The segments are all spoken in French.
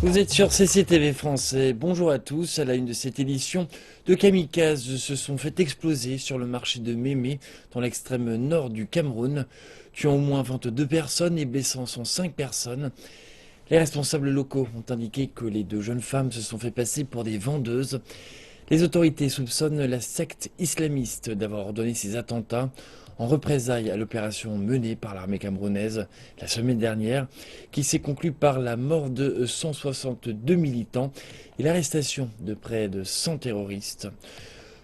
Vous êtes sur CCTV Français. Bonjour à tous. À la une de cette édition, deux kamikazes se sont fait exploser sur le marché de Mémé, dans l'extrême nord du Cameroun, tuant au moins 22 personnes et blessant 105 personnes. Les responsables locaux ont indiqué que les deux jeunes femmes se sont fait passer pour des vendeuses. Les autorités soupçonnent la secte islamiste d'avoir ordonné ces attentats en représailles à l'opération menée par l'armée camerounaise la semaine dernière, qui s'est conclue par la mort de 162 militants et l'arrestation de près de 100 terroristes.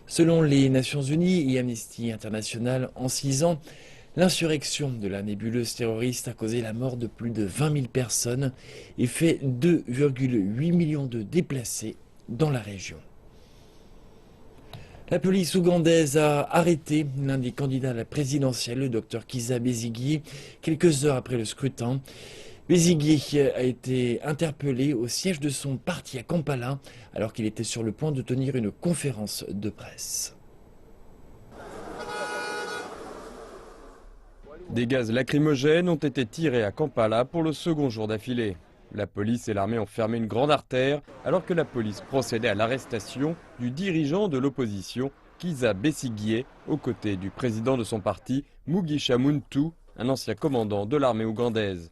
Selon les Nations Unies et Amnesty International, en 6 ans, l'insurrection de la nébuleuse terroriste a causé la mort de plus de 20 000 personnes et fait 2,8 millions de déplacés dans la région. La police ougandaise a arrêté l'un des candidats à la présidentielle, le docteur Kizza Besigye, quelques heures après le scrutin. Besigye a été interpellé au siège de son parti à Kampala, alors qu'il était sur le point de tenir une conférence de presse. Des gaz lacrymogènes ont été tirés à Kampala pour le second jour d'affilée. La police et l'armée ont fermé une grande artère alors que la police procédait à l'arrestation du dirigeant de l'opposition, Kizza Besigye, aux côtés du président de son parti, Mugisha Muntu, un ancien commandant de l'armée ougandaise.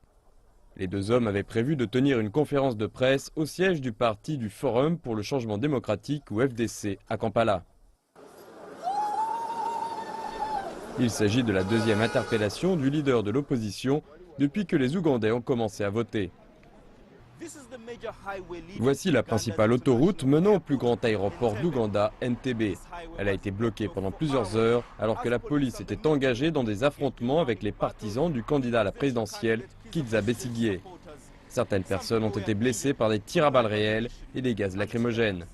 Les deux hommes avaient prévu de tenir une conférence de presse au siège du parti du Forum pour le changement démocratique ou FDC à Kampala. Il s'agit de la deuxième interpellation du leader de l'opposition depuis que les Ougandais ont commencé à voter. Voici la principale autoroute menant au plus grand aéroport d'Ouganda, Entebbe. Elle a été bloquée pendant plusieurs heures alors que la police était engagée dans des affrontements avec les partisans du candidat à la présidentielle, Kizza Besigye. Certaines personnes ont été blessées par des tirs à balles réelles et des gaz lacrymogènes.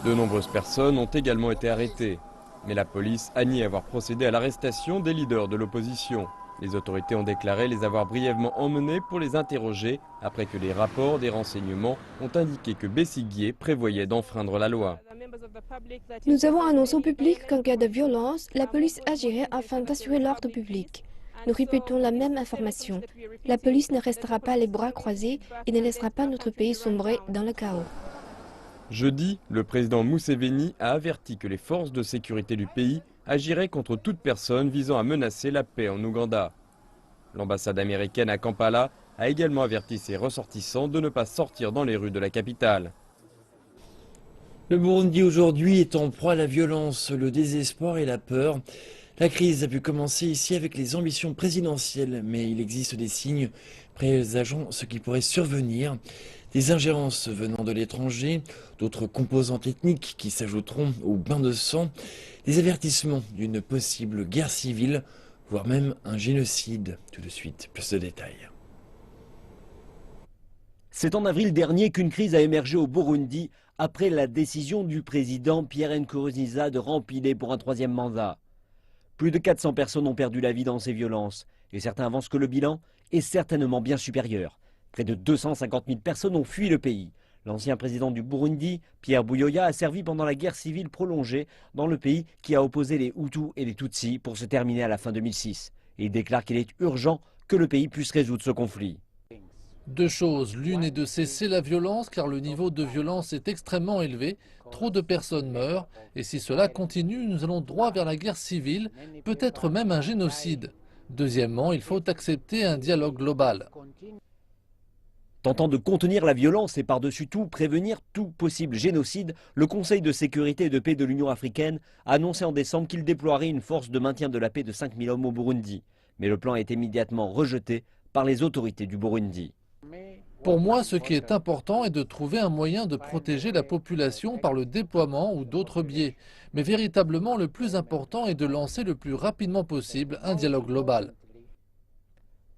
De nombreuses personnes ont également été arrêtées. Mais la police a nié avoir procédé à l'arrestation des leaders de l'opposition. Les autorités ont déclaré les avoir brièvement emmenés pour les interroger après que les rapports des renseignements ont indiqué que Besigye prévoyait d'enfreindre la loi. Nous avons annoncé au public qu'en cas de violence, la police agirait afin d'assurer l'ordre public. Nous répétons la même information. La police ne restera pas les bras croisés et ne laissera pas notre pays sombrer dans le chaos. Jeudi, le président Museveni a averti que les forces de sécurité du pays agiraient contre toute personne visant à menacer la paix en Ouganda. L'ambassade américaine à Kampala a également averti ses ressortissants de ne pas sortir dans les rues de la capitale. Le Burundi aujourd'hui est en proie à la violence, le désespoir et la peur. La crise a pu commencer ici avec les ambitions présidentielles, mais il existe des signes présageant ce qui pourrait survenir. Des ingérences venant de l'étranger, d'autres composantes ethniques qui s'ajouteront au bain de sang, des avertissements d'une possible guerre civile, voire même un génocide. Tout de suite, plus de détails. C'est en avril dernier qu'une crise a émergé au Burundi après la décision du président Pierre Nkurunziza de rempiler pour un troisième mandat. Plus de 400 personnes ont perdu la vie dans ces violences et certains avancent que le bilan est certainement bien supérieur. Près de 250 000 personnes ont fui le pays. L'ancien président du Burundi, Pierre Buyoya, a servi pendant la guerre civile prolongée dans le pays qui a opposé les Hutus et les Tutsis pour se terminer à la fin 2006. Et il déclare qu'il est urgent que le pays puisse résoudre ce conflit. Deux choses, l'une est de cesser la violence car le niveau de violence est extrêmement élevé, trop de personnes meurent et si cela continue, nous allons droit vers la guerre civile, peut-être même un génocide. Deuxièmement, il faut accepter un dialogue global. Tentant de contenir la violence et par-dessus tout prévenir tout possible génocide, le Conseil de sécurité et de paix de l'Union africaine a annoncé en décembre qu'il déploierait une force de maintien de la paix de 5 000 hommes au Burundi. Mais le plan est immédiatement rejeté par les autorités du Burundi. Pour moi, ce qui est important est de trouver un moyen de protéger la population par le déploiement ou d'autres biais. Mais véritablement, le plus important est de lancer le plus rapidement possible un dialogue global.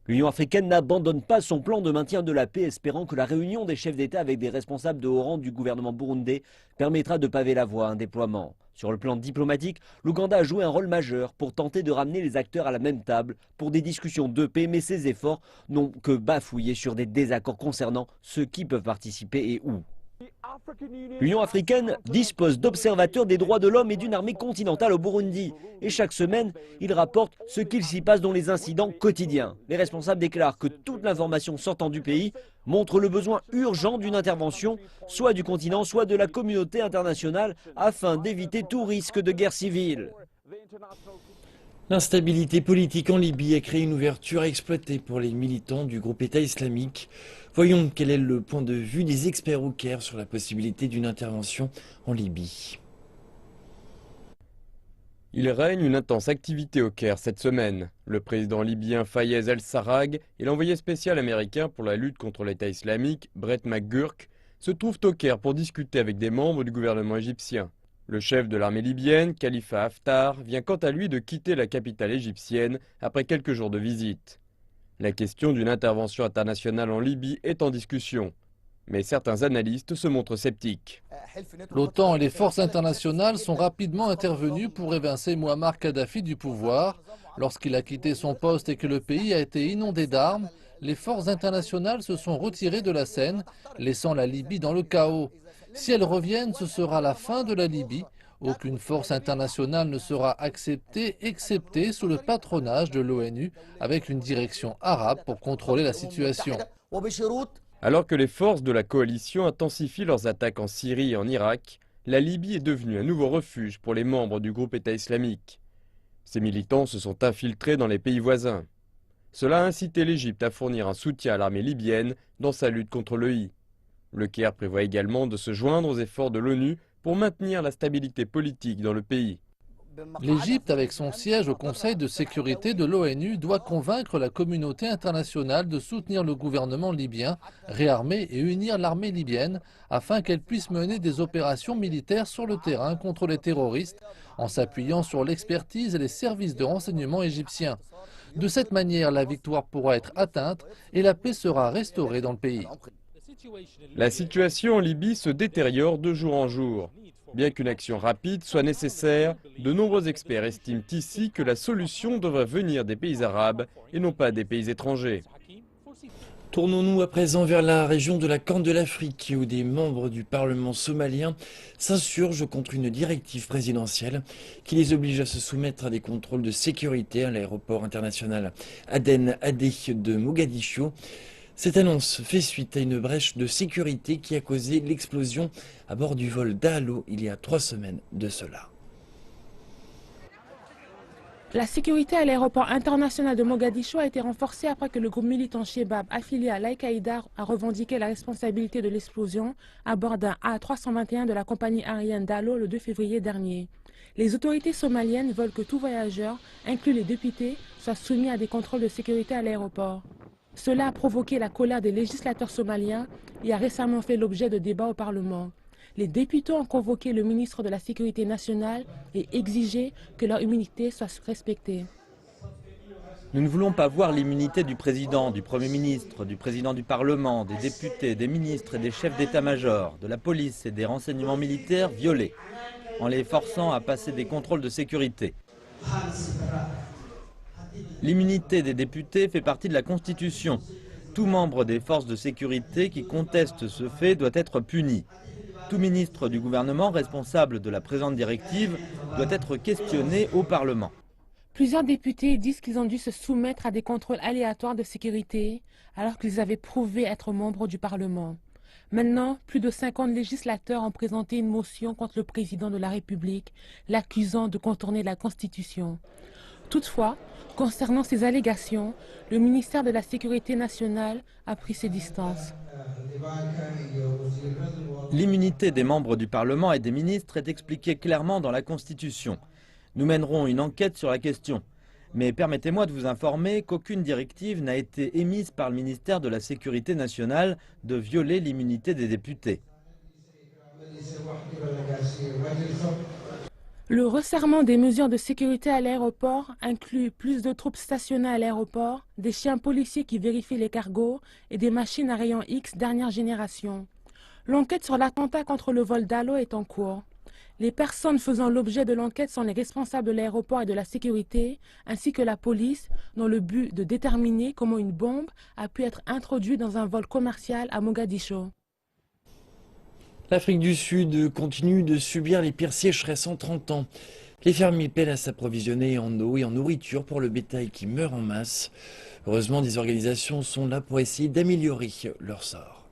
L'Union africaine n'abandonne pas son plan de maintien de la paix, espérant que la réunion des chefs d'État avec des responsables de haut rang du gouvernement burundais permettra de paver la voie à un déploiement. Sur le plan diplomatique, l'Ouganda a joué un rôle majeur pour tenter de ramener les acteurs à la même table pour des discussions de paix, mais ces efforts n'ont que bafouillé sur des désaccords concernant ceux qui peuvent participer et où. L'Union africaine dispose d'observateurs des droits de l'homme et d'une armée continentale au Burundi. Et chaque semaine, ils rapportent ce qu'il s'y passe dans les incidents quotidiens. Les responsables déclarent que toute l'information sortant du pays montre le besoin urgent d'une intervention, soit du continent, soit de la communauté internationale, afin d'éviter tout risque de guerre civile. L'instabilité politique en Libye a créé une ouverture exploitée pour les militants du groupe État islamique. Voyons quel est le point de vue des experts au Caire sur la possibilité d'une intervention en Libye. Il règne une intense activité au Caire cette semaine. Le président libyen Fayez el-Sarraj et l'envoyé spécial américain pour la lutte contre l'État islamique, Brett McGurk, se trouvent au Caire pour discuter avec des membres du gouvernement égyptien. Le chef de l'armée libyenne, Khalifa Haftar, vient quant à lui de quitter la capitale égyptienne après quelques jours de visite. La question d'une intervention internationale en Libye est en discussion, mais certains analystes se montrent sceptiques. L'OTAN et les forces internationales sont rapidement intervenus pour évincer Mouammar Kadhafi du pouvoir. Lorsqu'il a quitté son poste et que le pays a été inondé d'armes, les forces internationales se sont retirées de la scène, laissant la Libye dans le chaos. Si elles reviennent, ce sera la fin de la Libye. Aucune force internationale ne sera acceptée, excepté sous le patronage de l'ONU, avec une direction arabe pour contrôler la situation. Alors que les forces de la coalition intensifient leurs attaques en Syrie et en Irak, la Libye est devenue un nouveau refuge pour les membres du groupe État islamique. Ces militants se sont infiltrés dans les pays voisins. Cela a incité l'Égypte à fournir un soutien à l'armée libyenne dans sa lutte contre l'EI. Le Caire prévoit également de se joindre aux efforts de l'ONU pour maintenir la stabilité politique dans le pays. L'Égypte, avec son siège au Conseil de sécurité de l'ONU, doit convaincre la communauté internationale de soutenir le gouvernement libyen, réarmer et unir l'armée libyenne afin qu'elle puisse mener des opérations militaires sur le terrain contre les terroristes en s'appuyant sur l'expertise et les services de renseignement égyptiens. De cette manière, la victoire pourra être atteinte et la paix sera restaurée dans le pays. La situation en Libye se détériore de jour en jour. Bien qu'une action rapide soit nécessaire, de nombreux experts estiment ici que la solution devrait venir des pays arabes et non pas des pays étrangers. Tournons-nous à présent vers la région de la Corne de l'Afrique où des membres du Parlement somalien s'insurgent contre une directive présidentielle qui les oblige à se soumettre à des contrôles de sécurité à l'aéroport international Aden Adé de Mogadiscio. Cette annonce fait suite à une brèche de sécurité qui a causé l'explosion à bord du vol d'Alo il y a 3 semaines de cela. La sécurité à l'aéroport international de Mogadiscio a été renforcée après que le groupe militant Shebab, affilié à l'Al-Qaïda, a revendiqué la responsabilité de l'explosion à bord d'un A321 de la compagnie aérienne d'Alo le 2 février dernier. Les autorités somaliennes veulent que tout voyageur, inclus les députés, soit soumis à des contrôles de sécurité à l'aéroport. Cela a provoqué la colère des législateurs somaliens et a récemment fait l'objet de débats au Parlement. Les députés ont convoqué le ministre de la Sécurité nationale et exigé que leur immunité soit respectée. Nous ne voulons pas voir l'immunité du président, du Premier ministre, du président du Parlement, des députés, des ministres et des chefs d'état-major, de la police et des renseignements militaires violée, en les forçant à passer des contrôles de sécurité. L'immunité des députés fait partie de la Constitution. Tout membre des forces de sécurité qui conteste ce fait doit être puni. Tout ministre du gouvernement responsable de la présente directive doit être questionné au Parlement. Plusieurs députés disent qu'ils ont dû se soumettre à des contrôles aléatoires de sécurité alors qu'ils avaient prouvé être membres du Parlement. Maintenant, plus de 50 législateurs ont présenté une motion contre le président de la République, l'accusant de contourner la Constitution. Toutefois, concernant ces allégations, le ministère de la Sécurité nationale a pris ses distances. L'immunité des membres du Parlement et des ministres est expliquée clairement dans la Constitution. Nous mènerons une enquête sur la question. Mais permettez-moi de vous informer qu'aucune directive n'a été émise par le ministère de la Sécurité nationale de violer l'immunité des députés. Le resserrement des mesures de sécurité à l'aéroport inclut plus de troupes stationnées à l'aéroport, des chiens policiers qui vérifient les cargos et des machines à rayon X dernière génération. L'enquête sur l'attentat contre le vol d'Alo est en cours. Les personnes faisant l'objet de l'enquête sont les responsables de l'aéroport et de la sécurité, ainsi que la police, dans le but de déterminer comment une bombe a pu être introduite dans un vol commercial à Mogadiscio. L'Afrique du Sud continue de subir les pires sécheresses en 30 ans. Les fermiers peinent à s'approvisionner en eau et en nourriture pour le bétail qui meurt en masse. Heureusement, des organisations sont là pour essayer d'améliorer leur sort.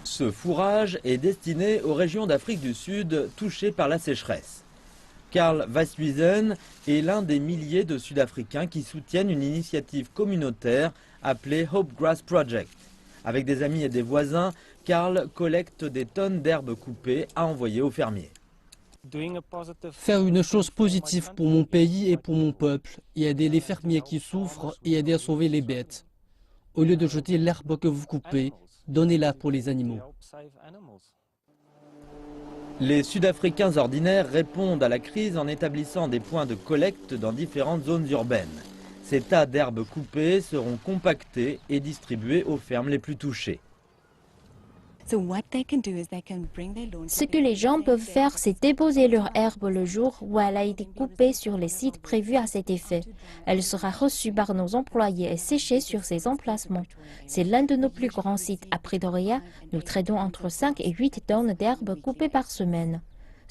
Ce fourrage est destiné aux régions d'Afrique du Sud touchées par la sécheresse. Karl Weishuizen est l'un des milliers de Sud-Africains qui soutiennent une initiative communautaire appelée Hope Grass Project. Avec des amis et des voisins, Karl collecte des tonnes d'herbes coupées à envoyer aux fermiers. Faire une chose positive pour mon pays et pour mon peuple, et aider les fermiers qui souffrent et aider à sauver les bêtes. Au lieu de jeter l'herbe que vous coupez, donnez-la pour les animaux. Les Sud-Africains ordinaires répondent à la crise en établissant des points de collecte dans différentes zones urbaines. Ces tas d'herbes coupées seront compactés et distribués aux fermes les plus touchées. Ce que les gens peuvent faire, c'est déposer leur herbe le jour où elle a été coupée sur les sites prévus à cet effet. Elle sera reçue par nos employés et séchée sur ces emplacements. C'est l'un de nos plus grands sites à Pretoria. Nous traitons entre 5 et 8 tonnes d'herbes coupées par semaine.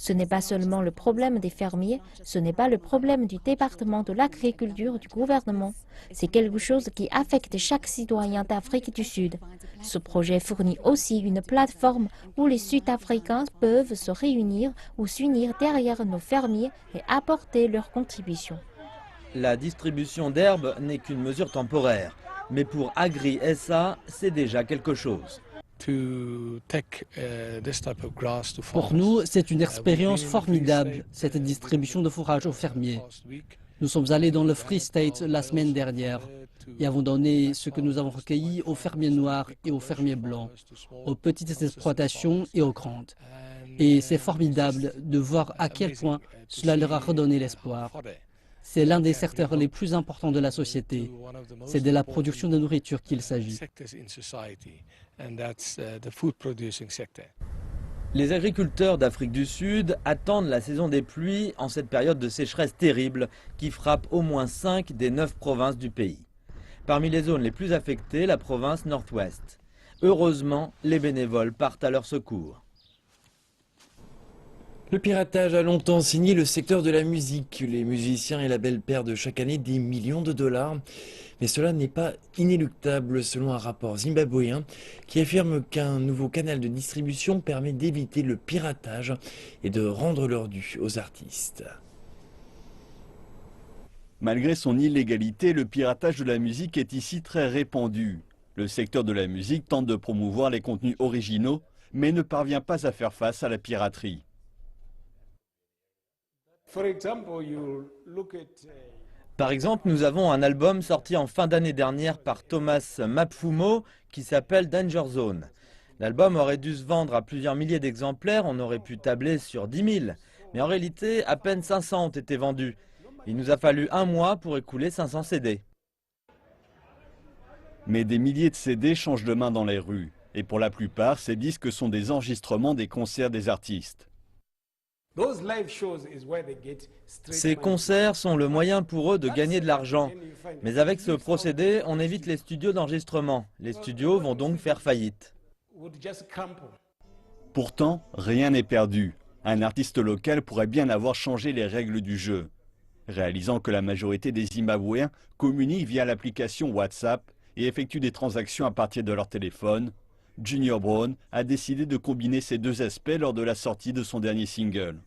Ce n'est pas seulement le problème des fermiers, ce n'est pas le problème du département de l'agriculture du gouvernement. C'est quelque chose qui affecte chaque citoyen d'Afrique du Sud. Ce projet fournit aussi une plateforme où les Sud-Africains peuvent se réunir ou s'unir derrière nos fermiers et apporter leur contribution. La distribution d'herbes n'est qu'une mesure temporaire, mais pour Agri SA, c'est déjà quelque chose. Pour nous, c'est une expérience formidable, cette distribution de fourrage aux fermiers. Nous sommes allés dans le Free State la semaine dernière et avons donné ce que nous avons recueilli aux fermiers noirs et aux fermiers blancs, aux petites exploitations et aux grandes. Et c'est formidable de voir à quel point cela leur a redonné l'espoir. C'est l'un des secteurs les plus importants de la société. C'est de la production de nourriture qu'il s'agit. Les agriculteurs d'Afrique du Sud attendent la saison des pluies en cette période de sécheresse terrible qui frappe au moins 5 des 9 provinces du pays. Parmi les zones les plus affectées, la province Nord-Ouest. Heureusement, les bénévoles partent à leur secours. Le piratage a longtemps saigné le secteur de la musique. Les musiciens et labels perdent chaque année des millions de dollars. Mais cela n'est pas inéluctable selon un rapport zimbabwéen qui affirme qu'un nouveau canal de distribution permet d'éviter le piratage et de rendre leur dû aux artistes. Malgré son illégalité, le piratage de la musique est ici très répandu. Le secteur de la musique tente de promouvoir les contenus originaux, mais ne parvient pas à faire face à la piraterie. Par exemple, nous avons un album sorti en fin d'année dernière par Thomas Mapfumo qui s'appelle Danger Zone. L'album aurait dû se vendre à plusieurs milliers d'exemplaires, on aurait pu tabler sur 10 000. Mais en réalité, à peine 500 ont été vendus. Il nous a fallu un mois pour écouler 500 CD. Mais des milliers de CD changent de main dans les rues. Et pour la plupart, ces disques sont des enregistrements des concerts des artistes. Ces concerts sont le moyen pour eux de gagner de l'argent. Mais avec ce procédé, on évite les studios d'enregistrement. Les studios vont donc faire faillite. Pourtant, rien n'est perdu. Un artiste local pourrait bien avoir changé les règles du jeu. Réalisant que la majorité des Zimbabwéens communiquent via l'application WhatsApp et effectuent des transactions à partir de leur téléphone, Junior Brown a décidé de combiner ces deux aspects lors de la sortie de son dernier single.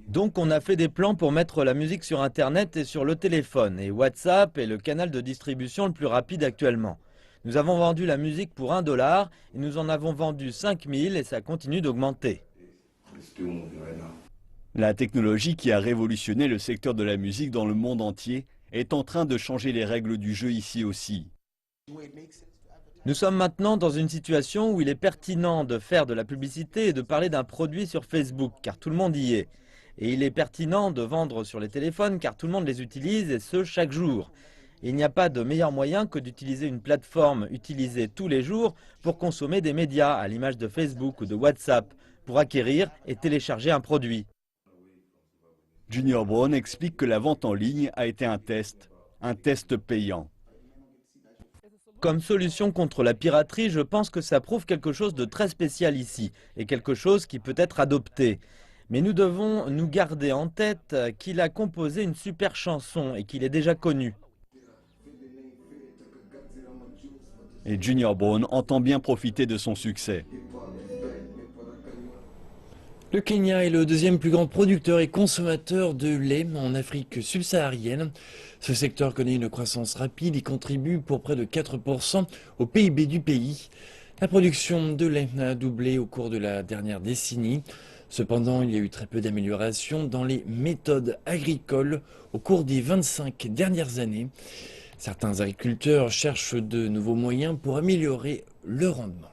Donc on a fait des plans pour mettre la musique sur Internet et sur le téléphone. Et WhatsApp est le canal de distribution le plus rapide actuellement. Nous avons vendu la musique pour $1 et nous en avons vendu 5000 et ça continue d'augmenter. La technologie qui a révolutionné le secteur de la musique dans le monde entier est en train de changer les règles du jeu ici aussi. Nous sommes maintenant dans une situation où il est pertinent de faire de la publicité et de parler d'un produit sur Facebook, car tout le monde y est. Et il est pertinent de vendre sur les téléphones, car tout le monde les utilise, et ce, chaque jour. Et il n'y a pas de meilleur moyen que d'utiliser une plateforme utilisée tous les jours pour consommer des médias, à l'image de Facebook ou de WhatsApp, pour acquérir et télécharger un produit. Junior Brown explique que la vente en ligne a été un test payant. Comme solution contre la piraterie, je pense que ça prouve quelque chose de très spécial ici, et quelque chose qui peut être adopté. Mais nous devons nous garder en tête qu'il a composé une super chanson et qu'il est déjà connu. Et Junior Brown entend bien profiter de son succès. Le Kenya est le deuxième plus grand producteur et consommateur de lait en Afrique subsaharienne. Ce secteur connaît une croissance rapide et contribue pour près de 4% au PIB du pays. La production de lait a doublé au cours de la dernière décennie. Cependant, il y a eu très peu d'amélioration dans les méthodes agricoles au cours des 25 dernières années. Certains agriculteurs cherchent de nouveaux moyens pour améliorer le rendement.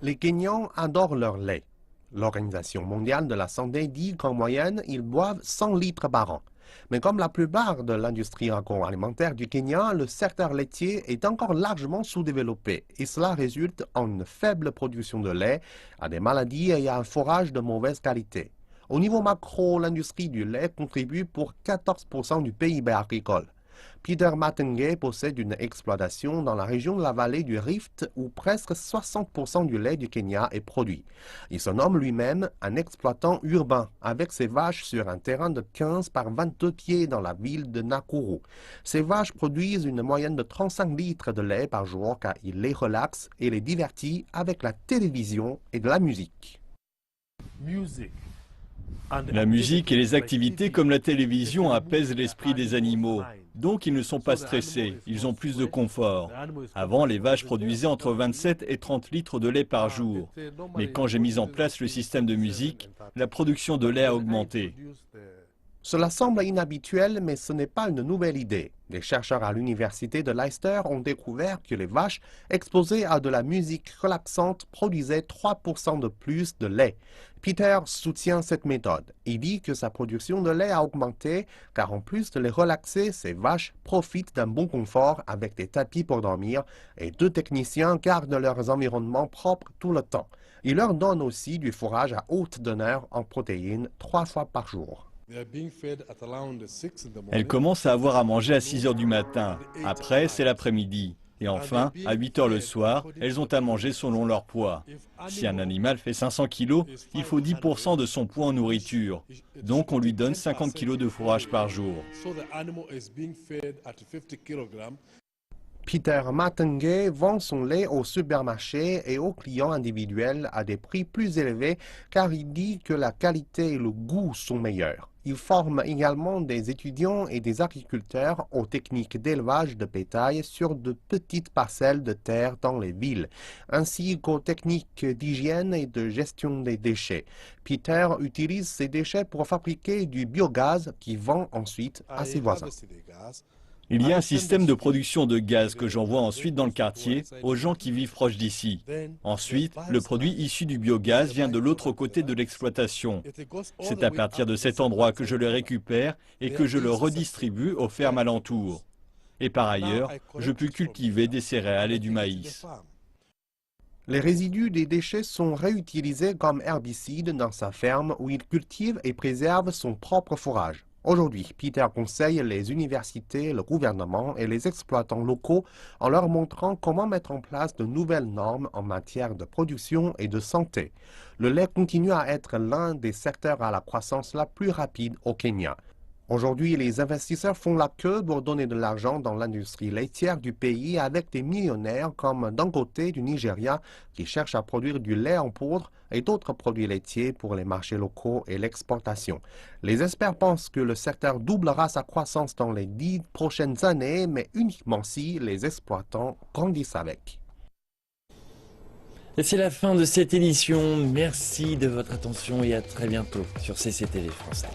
Les Kenyans adorent leur lait. L'Organisation mondiale de la santé dit qu'en moyenne, ils boivent 100 litres par an. Mais comme la plupart de l'industrie agroalimentaire du Kenya, le secteur laitier est encore largement sous-développé et cela résulte en une faible production de lait, à des maladies et à un fourrage de mauvaise qualité. Au niveau macro, l'industrie du lait contribue pour 14% du PIB agricole. Peter Matenge possède une exploitation dans la région de la vallée du Rift où presque 60% du lait du Kenya est produit. Il se nomme lui-même un exploitant urbain avec ses vaches sur un terrain de 15 par 22 pieds dans la ville de Nakuru. Ces vaches produisent une moyenne de 35 litres de lait par jour car il les relaxe et les divertit avec la télévision et de la musique. La musique et les activités comme la télévision apaisent l'esprit des animaux. Donc ils ne sont pas stressés, ils ont plus de confort. Avant, les vaches produisaient entre 27 et 30 litres de lait par jour. Mais quand j'ai mis en place le système de musique, la production de lait a augmenté. Cela semble inhabituel, mais ce n'est pas une nouvelle idée. Des chercheurs à l'université de Leicester ont découvert que les vaches exposées à de la musique relaxante produisaient 3% de plus de lait. Peter soutient cette méthode. Il dit que sa production de lait a augmenté car en plus de les relaxer, ces vaches profitent d'un bon confort avec des tapis pour dormir et 2 techniciens gardent leurs environnements propres tout le temps. Ils leur donnent aussi du fourrage à haute teneur en protéines 3 fois par jour. Elles commencent à avoir à manger à 6 heures du matin. Après, c'est l'après-midi. Et enfin, à 8 heures le soir, elles ont à manger selon leur poids. Si un animal fait 500 kg, il faut 10% de son poids en nourriture. Donc on lui donne 50 kg de fourrage par jour. Peter Matenge vend son lait au supermarché et aux clients individuels à des prix plus élevés car il dit que la qualité et le goût sont meilleurs. Il forme également des étudiants et des agriculteurs aux techniques d'élevage de bétail sur de petites parcelles de terre dans les villes, ainsi qu'aux techniques d'hygiène et de gestion des déchets. Peter utilise ces déchets pour fabriquer du biogaz qu'il vend ensuite à ses voisins. Il y a un système de production de gaz que j'envoie ensuite dans le quartier aux gens qui vivent proches d'ici. Ensuite, le produit issu du biogaz vient de l'autre côté de l'exploitation. C'est à partir de cet endroit que je le récupère et que je le redistribue aux fermes alentours. Et par ailleurs, je peux cultiver des céréales et du maïs. Les résidus des déchets sont réutilisés comme herbicides dans sa ferme où il cultive et préserve son propre fourrage. Aujourd'hui, Peter conseille les universités, le gouvernement et les exploitants locaux en leur montrant comment mettre en place de nouvelles normes en matière de production et de santé. Le lait continue à être l'un des secteurs à la croissance la plus rapide au Kenya. Aujourd'hui, les investisseurs font la queue pour donner de l'argent dans l'industrie laitière du pays avec des millionnaires comme Dangote du Nigeria qui cherche à produire du lait en poudre et d'autres produits laitiers pour les marchés locaux et l'exportation. Les experts pensent que le secteur doublera sa croissance dans les 10 prochaines années, mais uniquement si les exploitants grandissent avec. Et c'est la fin de cette édition. Merci de votre attention et à très bientôt sur CCTV Français.